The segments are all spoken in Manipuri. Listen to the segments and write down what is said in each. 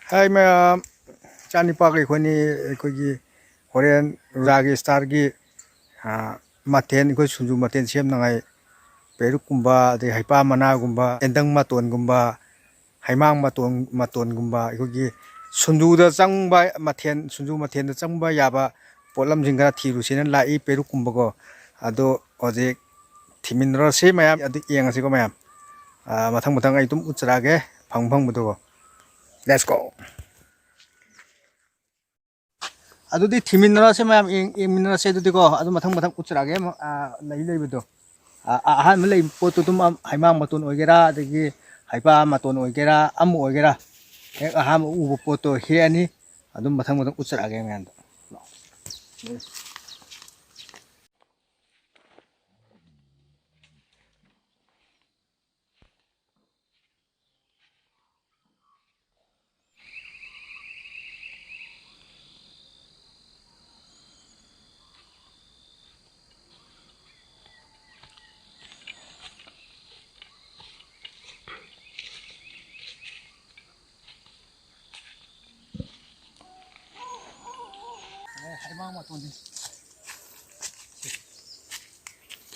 Hai ma'am, chani pa kai khoni gi Korean ragi star gi maten ko sunju maten sem nangai peruk kumba de haipa mana gumba endang maton gumba haimang maton gumba gi sunju da changba maten sunju maten da changba yaba polam jinga thiru sina lai peruk kumba ko ado oje thiminra se mayam adu yeng ase ko mayam mathang mathang ai tum uchrage phang phang budo let's go ꯑꯗꯨꯗꯤ ꯊꯤꯃꯤꯟꯅꯔꯁꯦ ꯃꯌꯥꯝ ꯌꯦꯡꯃꯤꯟꯅꯔꯁꯦ ꯑꯗꯨꯗꯤꯀꯣ ꯑꯗꯨ ꯃꯊꯪ ꯃꯊꯪ ꯎꯠꯆꯔꯛꯑꯒꯦ ꯂꯩꯕꯗꯣ ꯑꯍꯥꯟꯕ ꯂꯩꯕ ꯄꯣꯠꯇꯨ ꯑꯗꯨꯝ ꯍꯩꯃꯥꯡ ꯃꯇꯣꯟ ꯑꯣꯏꯒꯦꯔꯥ ꯑꯗꯒꯤ ꯍꯩꯄꯥ ꯃꯇꯣꯟ ꯑꯣꯏꯒꯦꯔꯥ ꯑꯃ ꯑꯣꯏꯒꯦꯔꯥ ꯍꯦꯛ ꯑꯍꯥꯟꯕ ꯎꯕ ꯄꯣꯠꯇꯣ ꯍꯦꯛꯑꯅꯤ ꯑꯗꯨꯝ ꯃꯊꯪ ꯃꯊꯪ ꯎꯠꯆꯔꯛꯑꯒꯦ ꯃꯌꯥꯝꯗꯣ hаймang matun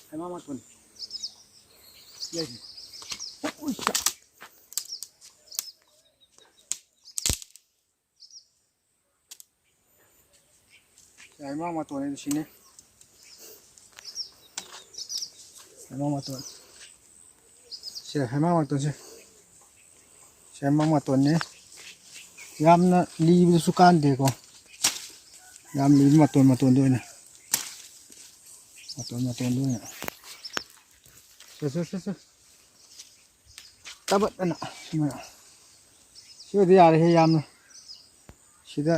hаймang matun yes ui sa hаймang matun ini sini hаймang matun si hаймang matun si hаймang matun ni yamna libu sukan de ko yam libu matun do ina matun do ina se tabat ana sida yare he yamna sida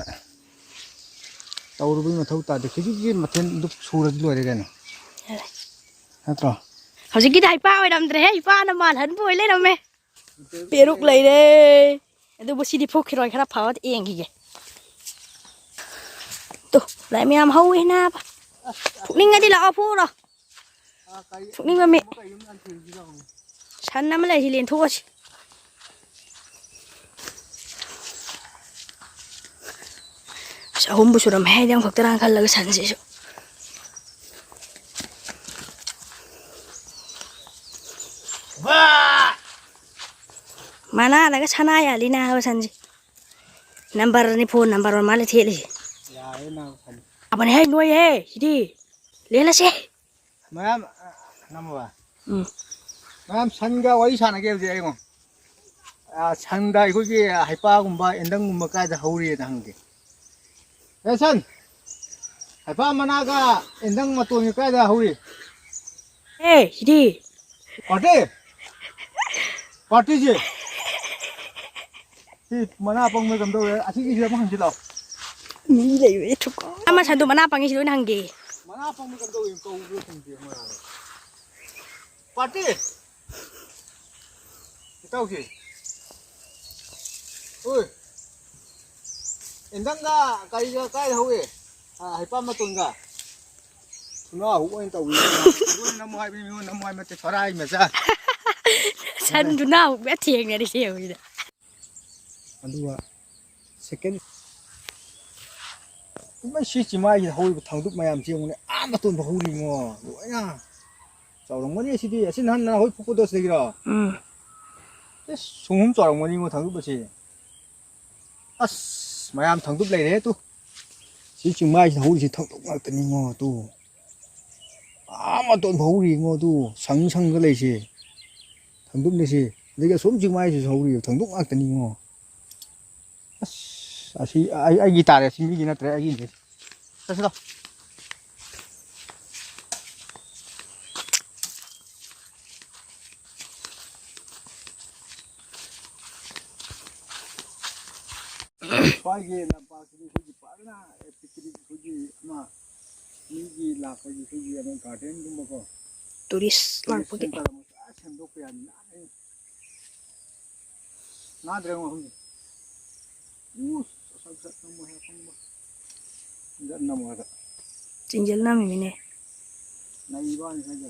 tawrubi mathau ta de khiji mathen dup surad loire gano hatro hojiki dai pa oi dam dre he pa na mal han boi le dam me peruk lai re adu bo sidi phok khiroi khara phawat eng gi ge to lai me am hau he na ba phukning adi la phu ro phukning ba me san nam lai hi len tho si sahum bu suram he dam khok tarang khal lag san si su mana daga sana ya lina ha sanji number ni phone number ma le thele ya ena apa ni hai noi he sidi lela se mayam namwa mayam sanga wari sana ge je ai ngo sangda 이거기 haipa gumba endang gumba ka da hauri da hangge san haipa managa endang matong ka da hauri hey sidi party je mana pang me gam do asi gi ma hang ji law ni le we thuk ama sandu mana pangi si na hangge mana pang me gam do ko u thung je ma party tao ki oi endang ga kai da hauri haipa matong ga nó hú anh tàu năm hai mà thoát ai mà ra san du na be thieng ne di seo ida anh second mấy xí chỉ mai hồi thằng đúc mày làm chiêu này mà tuần vào huli ngò đuổi nha cháu đồng mấy xí đi xin hắn là hồi phục cô tôi sẽ kira cái súng cháu đồng mấy ngò thằng đúc bớt xí mày làm thằng đúc này đấy tu xí chỉ mai hồi chỉ thằng đúc mà tự nhiên ngò tu mà tuần vào huli ngò tu sáng sáng cái này xí thằng đúc này xí lấy cái súng chỉ mai chỉ huli thằng đúc mà tự nhiên ngò así hay guitarra así mi gina trae aquí ¿sabes lo? Pagi na pagi huji pagna pikiri huji ama migi la pagi huji ama garden dum ko turis lang pagi sendok ya na dre mo huji sat namu hai pangba enggak namu ada jinjel na mi ne nai ba ni saja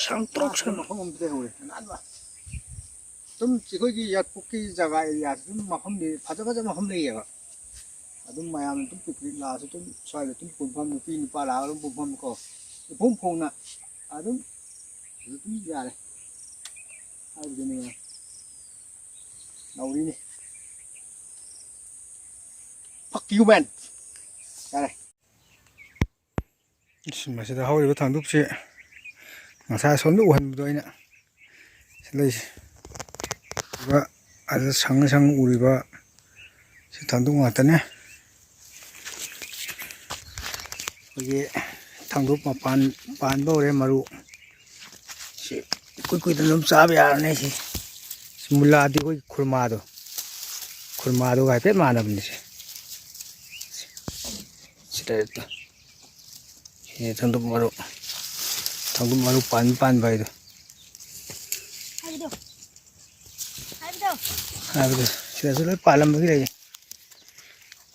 sang trok sang pangom te hoye nan ba ꯑꯗꯨꯝ ꯑꯩꯈꯣꯏꯒꯤ ꯌꯥꯠꯄꯨꯛꯀꯤ ꯖꯒꯥ ꯑꯦꯔꯤꯌꯥꯁꯤ ꯑꯗꯨꯝ ꯃꯐꯝꯗꯤ ꯐꯖ ꯃꯐꯝ ꯂꯩꯌꯦꯕ ꯑꯗꯨꯝ ꯃꯌꯥꯝꯅ ꯑꯗꯨꯝ ꯄꯤꯛꯅꯤꯛ ꯂꯥꯛꯑꯁꯨ ꯑꯗꯨꯝ ꯁ꯭ꯋꯥꯏꯗ ꯑꯗꯨꯝ ꯄꯨꯟꯐꯝ ꯅꯨꯄꯤ ꯅꯨꯄꯥ ꯂꯥꯛꯑꯒ ꯑꯗꯨꯝ ꯄꯨꯟꯐꯝ ꯀꯣ ꯏꯐꯣꯡ ꯐꯣꯡꯅ ꯑꯗꯨꯝ ꯌꯥꯔꯦ ꯍꯥꯏꯕꯗꯨꯅꯤ ꯅꯧꯔꯤꯅꯤ fuck you man ꯌꯥꯔꯦ ꯃꯁꯤꯗ ꯍꯧꯔꯤꯕ ꯊꯥꯡꯗꯨꯞꯁꯤ ꯉꯁꯥꯏ ꯑꯁꯣꯝꯗ ꯎꯍꯟꯕꯗꯣ ꯑꯩꯅ ꯂꯩꯁꯤ ꯑꯗꯨꯒ ꯑꯗꯨꯗ ꯁꯪ ꯎꯔꯤꯕ ꯁꯤ ꯊꯥꯡꯗꯨꯞ ꯉꯥꯛꯇꯅꯦ ꯑꯩꯈꯣꯏꯒꯤ ꯊꯥꯡꯗꯨꯞ ꯃꯄꯥꯟ ꯄꯥꯟꯕ ꯍꯧꯔꯦ ꯃꯔꯨ ꯁꯤ ꯀꯨꯏꯗꯅ ꯑꯗꯨꯝ ꯆꯥꯕ ꯌꯥꯔꯅꯤ ꯁꯤ ꯃꯨꯜꯂꯛꯑꯗꯤ ꯑꯩꯈꯣꯏ ꯈꯨꯔꯃꯥꯗꯨꯒ ꯍꯥꯏꯐꯦꯠ ꯃꯥꯟꯅꯕꯅꯤ ꯁꯤꯗ ꯁꯤ ꯊꯥꯡꯗꯨꯞ ꯃꯔꯨ ꯄꯥꯟꯕ ꯍꯥꯏꯗꯣ ꯍꯥꯏꯕꯗꯣ ꯁꯤꯗꯁꯨ ꯂꯣꯏ ꯄꯥꯜꯂꯝꯕꯒꯤ ꯂꯩ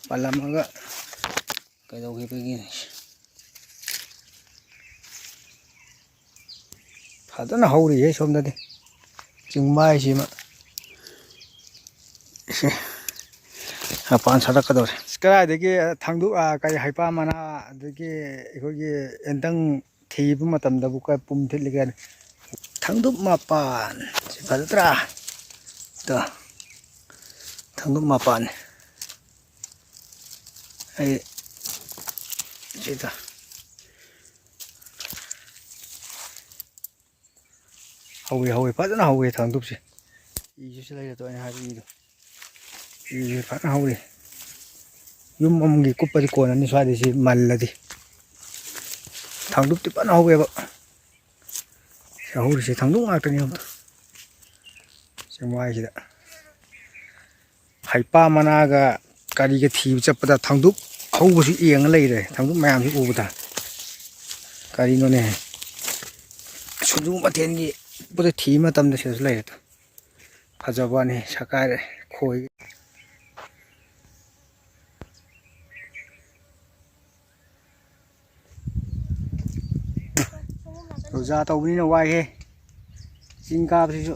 ꯄꯥꯜꯂꯝꯃꯒ ꯀꯩꯗꯧꯈꯤꯕꯒꯤꯅꯤ ꯐꯖꯅ ꯍꯧꯔꯤꯌꯦ ꯁꯣꯝꯗꯗꯤ ꯆꯤꯡꯃꯥꯏꯁꯤꯃ ꯁꯤ ꯃꯄꯥꯟ ꯁꯥꯠꯂꯛꯀꯗꯧꯔꯦ ꯀꯗꯥꯏꯗꯒꯤ ꯊꯥꯡꯗꯨꯞ ꯀꯔꯤ ꯍꯩꯄꯥ ꯃꯅꯥ ꯑꯗꯒꯤ ꯑꯩꯈꯣꯏꯒꯤ ꯑꯦꯟꯗꯪ ꯊꯤꯕ ꯃꯇꯝꯗꯕꯨ ꯄꯨꯝ ꯊꯤꯠꯂꯤꯒ ꯊꯥꯡꯗꯨꯞ ꯃꯄꯥꯟ ꯁꯤ ꯐꯖꯗ꯭ꯔꯥ ꯊꯥꯡꯗꯨꯞ ꯃꯄꯥꯟ ꯑꯩ ꯁꯤꯗ ꯍꯧꯋꯤ ꯐꯖꯅ ꯍꯧꯋꯤ ꯊꯥꯡꯗꯨꯞꯁꯦ ꯏꯁꯨ ꯁꯤ ꯂꯩꯔꯗꯣ ꯑꯩꯅ ꯍꯥꯏꯕ ꯏꯁꯦ ꯐꯖꯅ ꯍꯧꯔꯤ ꯌꯨꯝ ꯑꯃꯒꯤ ꯀꯨꯞꯄꯗꯤ ꯀꯣꯟꯅꯅꯤ ꯁ꯭ꯋꯥꯏꯗꯩ ꯃꯜꯂꯗꯤ ꯊꯥꯡꯗꯨꯞꯇꯤ ꯐꯖꯅ ꯍꯧꯋꯦꯕ ꯁꯤ ꯍꯧꯔꯤꯁꯦ ꯊꯥꯡꯗꯨꯞ ꯉꯥꯛꯇꯅꯤ ꯑꯝꯇ ꯆꯤꯡꯃꯥꯏꯁꯤꯗ ꯍꯩꯄꯥ ꯃꯅꯥꯒ ꯀꯔꯤꯒ ꯊꯤꯕ ꯆꯠꯄꯗ ꯊꯥꯡꯗꯨꯞ ꯍꯧꯕꯁꯨ ꯌꯦꯡꯉ ꯂꯩꯔꯦ ꯊꯥꯡꯗꯨꯞ ꯃꯌꯥꯝꯁꯤ ꯎꯕꯗ ꯀꯔꯤꯅꯣꯅꯦ ꯁꯨꯡꯖꯨ ꯃꯊꯦꯜꯒꯤ ꯄꯣꯠ ꯊꯤꯕ ꯃꯇꯝꯗ ꯁꯤꯗꯁꯨ ꯂꯩꯔꯦ ꯐꯖꯕꯅꯤ ꯁꯀꯥꯏꯔꯦ ꯈꯣꯏ ꯔꯣꯖꯥ ꯇꯧꯕꯅꯤꯅ ꯋꯥꯏꯍꯦ ꯆꯤꯡ ꯀꯥꯕꯁꯤꯁꯨ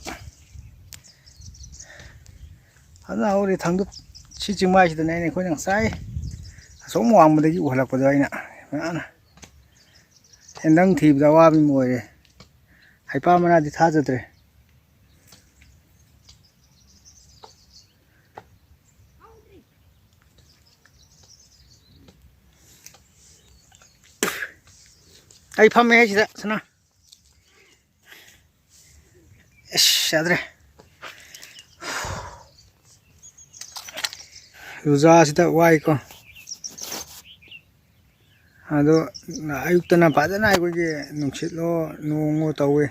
ꯐꯖꯅ ꯍꯧꯔꯤ ꯊꯥꯡꯗꯨꯞ ꯁꯤ ꯆꯤꯡꯃꯥꯏꯁꯤꯗꯅꯦ ꯑꯩꯈꯣꯏꯅ ꯉꯁꯥꯏ ꯑꯁꯣꯝ ꯋꯥꯡꯃꯗꯒꯤ ꯎꯍꯜꯂꯛꯄꯗꯣ ꯑꯩꯅ ꯐꯖꯅ ꯑꯦꯟꯗꯪ ꯊꯤꯕꯗ ꯑꯋꯥꯕ ꯑꯃ ꯑꯣꯏꯔꯦ ꯍꯩꯄꯥ ꯃꯅꯥꯗꯤ ꯊꯥꯖꯗ꯭ꯔꯦ ꯑꯩ ꯐꯝꯃꯦ ꯁꯤꯗ ꯁꯅꯥ ꯑꯁ ꯌꯥꯗ꯭ꯔꯦ ꯔꯣꯖꯥꯁꯤꯗ ꯋꯥꯏꯀꯣ ꯑꯗꯣ ꯑꯌꯨꯛꯇꯅ ꯐꯖꯅ ꯑꯩꯈꯣꯏꯒꯤ ꯅꯨꯡꯁꯤꯠꯂꯣ ꯅꯣꯡꯉꯣ ꯇꯧꯋꯤ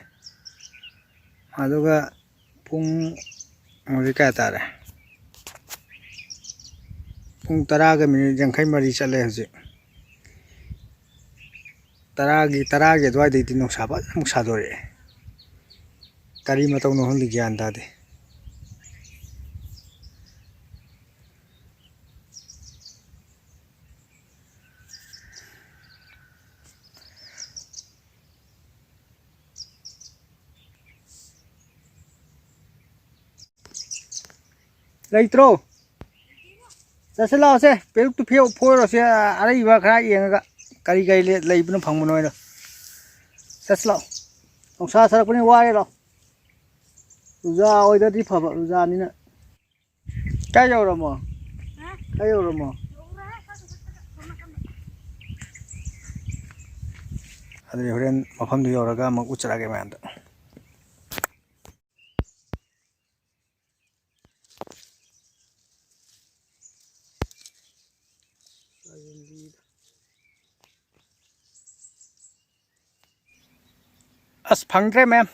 ꯑꯗꯨꯒ ꯄꯨꯡ ꯍꯧꯖꯤꯛ ꯀꯌꯥ ꯇꯥꯔꯦ ꯄꯨꯡ 10:53 ꯆꯠꯂꯦ ꯍꯧꯖꯤꯛ 10ꯒꯤ ꯑꯗꯨꯋꯥꯏꯗꯩꯗꯤ ꯅꯨꯡꯁꯥ ꯐꯖꯅ ꯑꯃꯨꯛ ꯁꯥꯗꯣꯔꯛꯑꯦ ꯀꯔꯤ ꯃꯇꯧꯅꯣ ꯈꯪꯗꯦ ꯒ꯭ꯌꯥꯟ ꯇꯥꯗꯦ ꯂꯩꯇ꯭ꯔꯣ ꯆꯠꯁꯤ ꯂꯥꯛꯑꯣꯁꯦ ꯄꯦꯔꯨꯛꯇꯨ ꯐꯣꯏꯔꯣꯁꯦ ꯑꯔꯩꯕ ꯈꯔ ꯌꯦꯡꯉꯒ ꯀꯔꯤ ꯂꯩꯕꯅꯣ ꯐꯪꯕꯅꯣ ꯍꯥꯏꯅ ꯆꯠꯁꯤ ꯂꯥꯛꯑꯣ ꯅꯨꯡꯁꯥ ꯁꯥꯔꯛꯄꯅꯤ ꯋꯥꯔꯦ ꯂꯥꯛꯑꯣ ꯔꯣꯖꯥ ꯑꯣꯏꯗ꯭ꯔꯗꯤ ꯐꯕ ꯔꯣꯖꯥꯅꯤꯅ ꯀꯥꯏ ꯌꯧꯔꯝꯃꯣ ꯀꯥꯏ ꯌꯧꯔꯝꯃꯣ ꯑꯗꯨꯗꯤ ꯍꯣꯔꯦꯟ ꯃꯐꯝꯗꯨ ꯌꯧꯔꯒ ꯑꯃꯨꯛ ꯎꯠꯆꯔꯛꯑꯒꯦ ꯃꯌꯥꯝꯗ ꯑꯁ ꯐꯪꯗ꯭ꯔꯦ ꯃꯌꯥꯝ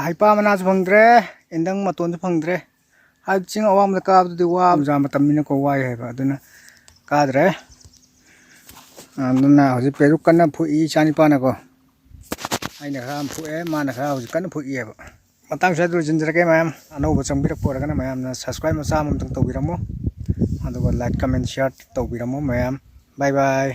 ꯍꯩꯄꯥ ꯃꯅꯥꯁꯨ ꯐꯪꯗ꯭ꯔꯦ ꯑꯦꯟꯗꯪ ꯃꯇꯣꯟꯁꯨ ꯐꯪꯗ꯭ꯔꯦ ꯍꯥꯏꯕꯗꯤ ꯆꯤꯡ ꯑꯋꯥꯡꯕꯗ ꯀꯥꯕꯗꯨꯗꯤ ꯔꯣꯖꯥ ꯃꯇꯝꯅꯤꯅꯀꯣ ꯋꯥꯏ ꯍꯥꯏꯕ ꯑꯗꯨꯅ ꯀꯥꯗ꯭ꯔꯦ ꯑꯗꯨꯅ ꯍꯧꯖꯤꯛ ꯄꯦꯔꯨꯛ ꯀꯟꯅ ꯐꯨꯛꯏ ꯏꯆꯥꯅꯤꯄꯥꯅꯀꯣ ꯑꯩꯅ ꯈꯔ ꯑꯃ ꯐꯨꯛꯑꯦ ꯃꯥꯅ ꯈꯔ ꯍꯧꯖꯤꯛ ꯀꯟꯅ ꯐꯨꯛꯏꯑꯕ ꯃꯇꯥꯡ ꯁ꯭ꯋꯥꯏꯗ ꯂꯣꯏꯁꯤꯟꯖꯔꯒꯦ ꯃꯌꯥꯝ ꯑꯅꯧꯕ ꯆꯪꯕꯤꯔꯛꯄ ꯑꯣꯏꯔꯒꯅ ꯃꯌꯥꯝꯅ ꯁꯕꯁꯀ꯭ꯔꯥꯏꯕ ꯃꯆꯥ ꯑꯃꯇꯪ ꯇꯧꯕꯤꯔꯝꯃꯣ ꯑꯗꯨꯒ ꯂꯥꯏꯛ ꯀꯃꯦꯟ ꯁꯤꯌꯥꯔ ꯇꯧꯕꯤꯔꯝꯃꯣ ꯃꯌꯥꯝ ꯕꯥꯏ ꯕꯥꯏ